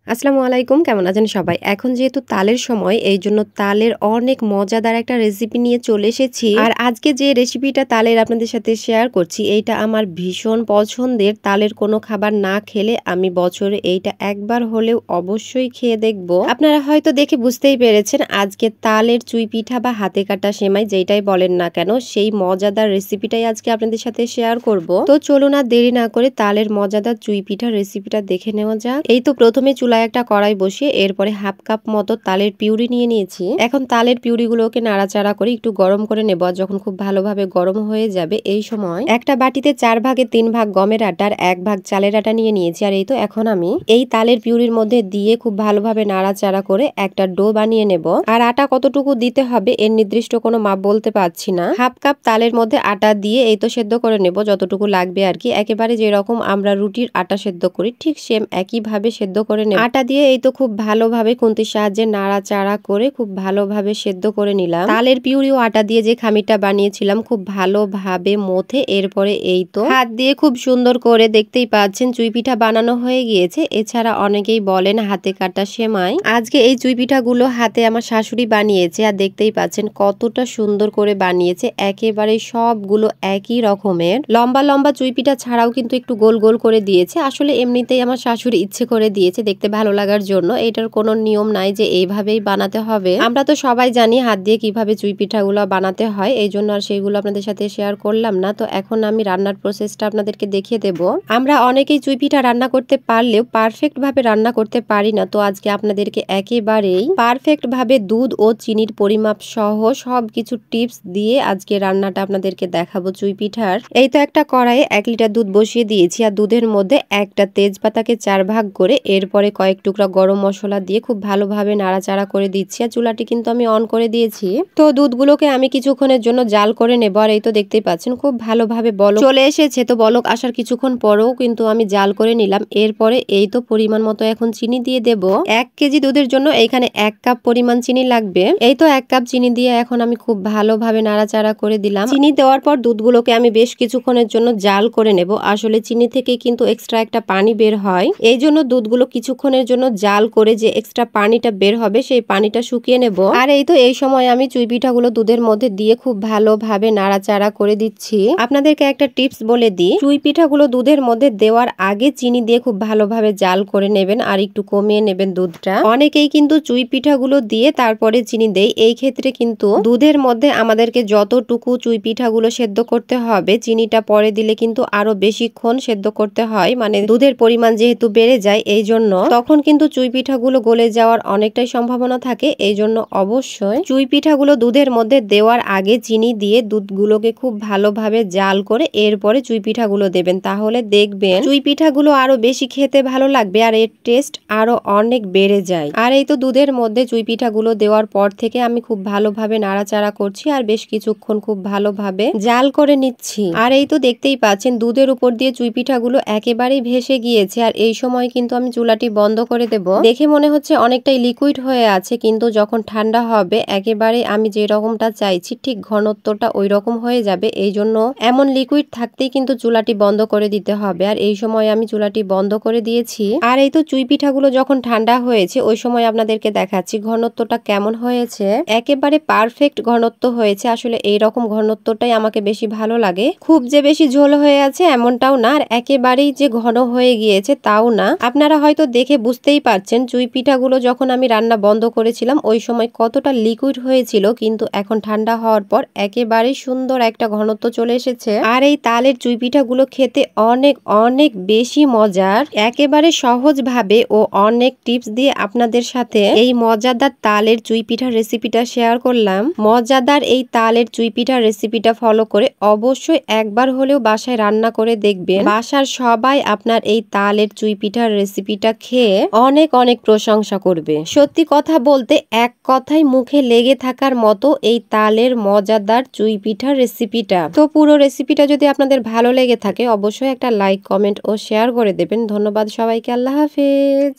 আসসালামু আলাইকুম, কেমন আছেন সবাই? এখন যেহেতু তালের সময়, এইজন্য তালের অনেক মজাদার একটা রেসিপি নিয়ে চলে এসেছি। আর আজকে যে রেসিপিটা তালের আপনাদের সাথে শেয়ার করছি, এইটা আমার ভীষণ পছন্দের। তালের কোনো খাবার না খেলে আমি বছরে এইটা একবার হলেও অবশ্যই খেয়ে দেখব। আপনারা হয়তো দেখে বুঝতেই পেরেছেন, আজকে তালের চুই পিঠা বা হাতে কাটা সেমাই যেটাই বলেন না কেন, সেই মজাদার রেসিপিটাই আজকে আপনাদের সাথে শেয়ার করব। তো চলুন আর দেরি না করে তালের মজাদার চুই পিঠার রেসিপিটা দেখে নেওয়া যাক। এই তো প্রথমে চুলায় একটা কড়াই বসিয়ে এরপরে হাফ কাপ মতো তালের পিউরি নিয়ে নিয়েছি। এখন তালের পিউরিগুলোকে নাড়াচাড়া করে একটু গরম করে নেব। আর যখন খুব ভালোভাবে গরম হয়ে যাবে, এই সময় একটা বাটিতে 4 ভাগে 3 ভাগ গমের আটা আর 1 ভাগ চালের আটা নিয়ে নিয়েছি। আর এই তো এখন আমি এই তালের পিউরির মধ্যে দিয়ে খুব ভালোভাবে নাড়াচাড়া করে একটা ডো বানিয়ে নেব। আর আটা কতটুকু দিতে হবে এর নির্দিষ্ট কোনো মাপ বলতে পারছি না। হাফ কাপ তালের মধ্যে আটা দিয়ে এই তো সেদ্ধ করে নেব যতটুকু লাগবে আর কি। একেবারে যেরকম আমরা রুটির আটা সেদ্ধ করি ঠিক সেম একইভাবে সেদ্ধ করে নেব। আটা দিয়ে এই তো খুব ভালোভাবে খুন্তির সাহায্যে নাড়াচাড়া করে খুব ভালোভাবে সেদ্ধ করে নিলাম। তালের পিউরি ও আটা দিয়ে যে খামিরটা বানিয়েছিলাম খুব ভালোভাবে মথে এরপরে এই তো হাত দিয়ে খুব সুন্দর করে, দেখতেই পাচ্ছেন, চুই পিঠা বানানো হয়ে গিয়েছে। এছাড়া অনেকেই বলেন হাতে কাটা সেমাই। আজকে এই চুই পিঠাগুলো হাতে আমার শাশুড়ি বানিয়েছে। আর দেখতেই পাচ্ছেন কতটা সুন্দর করে বানিয়েছে। একেবারে সবগুলো একই রকমের। লম্বা লম্বা চুই পিঠা ছাড়াও কিন্তু একটু গোল গোল করে দিয়েছে। আসলে এমনিতেই আমার শাশুড়ি ইচ্ছে করে দিয়েছে দেখতে ভালো লাগার জন্য। এটার কোনো নিয়ম নাই যে এইভাবেই বানাতে হবে। আমরা তো সবাই জানি হাত দিয়ে কিভাবে চুই পিঠাগুলো বানাতে হয়, এই জন্য আর সেইগুলো আপনাদের সাথে শেয়ার করলাম না। তো এখন আমি রান্নার প্রসেসটা আপনাদেরকে দেখিয়ে দেব। আমরা অনেকেই চুই পিঠা রান্না করতে পারলেও পারফেক্ট ভাবে রান্না করতে পারি না। তো আজকে আপনাদেরকে একেবারেই পারফেক্ট ভাবে দুধ ও চিনির পরিমাপ সহ সবকিছু টিপস দিয়ে আজকে রান্নাটা আপনাদেরকে দেখাবো চুই পিঠার। এই তো একটা কড়াইয়ে 1 লিটার দুধ বসিয়ে দিয়েছি। আর দুধের মধ্যে একটা তেজপাতাকে 4 ভাগ করে এরপরে কয়েক টুকরা গরম মশলা দিয়ে খুব ভালোভাবে নাড়াচাড়া করে দিচ্ছি। আর চুলাটি কিন্তু আমি অন করে দিয়েছি। তো দুধগুলোকে আমি কিছুক্ষণের জন্য জাল করে নেব। আর এই তো দেখতেই পাচ্ছেন খুব ভালোভাবে বলক চলে এসেছে। তো বলক আসার কিছুক্ষণ পরেও কিন্তু আমি জাল করে নিলাম। এরপরে এই তো পরিমাণ মতো এখন চিনি দিয়ে দেব। 1 কেজি দুধের জন্য এখানে 1 কাপ পরিমাণ চিনি লাগবে। এই তো 1 কাপ চিনি দিয়ে এখন আমি খুব ভালোভাবে নাড়াচাড়া করে দিলাম। চিনি দেওয়ার পর দুধগুলোকে আমি বেশ কিছুক্ষণের জন্য জাল করে নেব। আসলে চিনি থেকে কিন্তু এক্সট্রা একটা পানি বের হয়, এই জন্য দুধগুলো কিছুক্ষণের জন্য জাল করে যে এক্সট্রা পানিটা বের হবে সেই পানিটা শুকিয়ে নেব। আর এই তো এই সময় আমি চুই পিঠাগুলো দুধের মধ্যে দিয়ে খুব ভালোভাবে নাড়াচাড়া করে দিচ্ছি। আপনাদেরকে একটা টিপস বলে দিই, চুই পিঠাগুলো দুধের মধ্যে দেওয়ার আগে চিনি দিয়ে খুব ভালোভাবে জাল করে নেবেন আর একটু কমিয়ে নেবেন দুধটা। অনেকেই কিন্তু চুই পিঠাগুলো দিয়ে তারপরে চিনি দেয়। এই ক্ষেত্রে কিন্তু দুধের মধ্যে আমাদেরকে যতটুকু চুই পিঠাগুলো সেদ্ধ করতে হবে চিনিটা পরে দিলে কিন্তু আরো বেশিক্ষণ সেদ্ধ করতে হয়। মানে দুধের পরিমাণ যেহেতু বেড়ে যায়, এই জন্য তখন কিন্তু চুই পিঠাগুলো গলে যাওয়ার অনেকটাই সম্ভাবনা থাকে। এই জন্য অবশ্যই চুই পিঠাগুলো দুধের মধ্যে দেওয়ার আগে চিনি দিয়ে দুধগুলোকে খুব ভালোভাবে জাল করে এরপরে চুই পিঠাগুলো দেবেন। তাহলে দেখবেন চুই পিঠাগুলো আরো বেশি খেতে ভালো লাগবে আর এর টেস্ট আরো অনেক বেড়ে যায়। আর এই তো দুধের মধ্যে চুই পিঠাগুলো দেওয়ার পর থেকে আমি খুব ভালোভাবে নাড়াচাড়া করছি আর বেশ কিছুক্ষণ খুব ভালোভাবে জাল করে নিচ্ছি। আর এই তো দেখতেই পাচ্ছেন দুধের উপর দিয়ে চুই পিঠাগুলো একেবারেই ভেসে গিয়েছে। আর এই সময় কিন্তু আমি চুলাটি বন্ধ করে দেব। দেখে মনে হচ্ছে অনেকটাই লিকুইড হয়ে আছে, কিন্তু যখন ঠান্ডা হবে একেবারে আমি যে রকমটা চাইছি ঠিক ঘনত্বটা ওই রকম হয়ে যাবে। এই জন্য এমন লিকুইড থাকতেই কিন্তু চুলাটি বন্ধ করে দিতে হবে। আর এই সময় আমি চুলাটি বন্ধ করে দিয়েছি। আর এই তো চুই পিঠাগুলো যখন ঠান্ডা হয়েছে ওই সময় আপনাদেরকে দেখাচ্ছি ঘনত্বটা কেমন হয়েছে। একেবারে পারফেক্ট ঘনত্ব হয়েছে। আসলে এই রকম ঘনত্বটাই আমাকে বেশি ভালো লাগে। খুব যে বেশি ঝোল হয়ে আছে এমনটাও না, আর একেবারেই যে ঘন হয়ে গিয়েছে তাও না। আপনারা হয়তো দেখে বুঝতেই পারছেন চুই পিঠাগুলো যখন আমি রান্না বন্ধ করেছিলাম ওই সময় কতটা লিকুইড হয়েছিল, কিন্তু এখন ঠান্ডা হওয়ার পর একেবারে সুন্দর একটা ঘনত্ব চলে এসেছে। আর এই তালের চুই পিঠাগুলো খেতে অনেক অনেক বেশি মজার। একেবারে সহজ ভাবে ও অনেক টিপস দিয়ে আপনাদের সাথে এই মজাদার তালের চুই পিঠার রেসিপিটা শেয়ার করলাম। মজাদার এই তালের চুই পিঠার রেসিপিটা ফলো করে অবশ্যই একবার হলেও বাসায় রান্না করে দেখবেন। বাসার সবাই আপনার এই তালের চুই পিঠার রেসিপিটা খেয়ে অনেক অনেক প্রশংসা করবে। সত্যি কথা বলতে এক কথায় মুখে লেগে থাকার মতো এই তালের মজাদার চুই পিঠার রেসিপিটা। তো পুরো রেসিপিটা যদি আপনাদের ভালো লেগে থাকে অবশ্যই একটা লাইক, কমেন্ট ও শেয়ার করে দেবেন। ধন্যবাদ সবাইকে। আল্লাহ হাফেজ।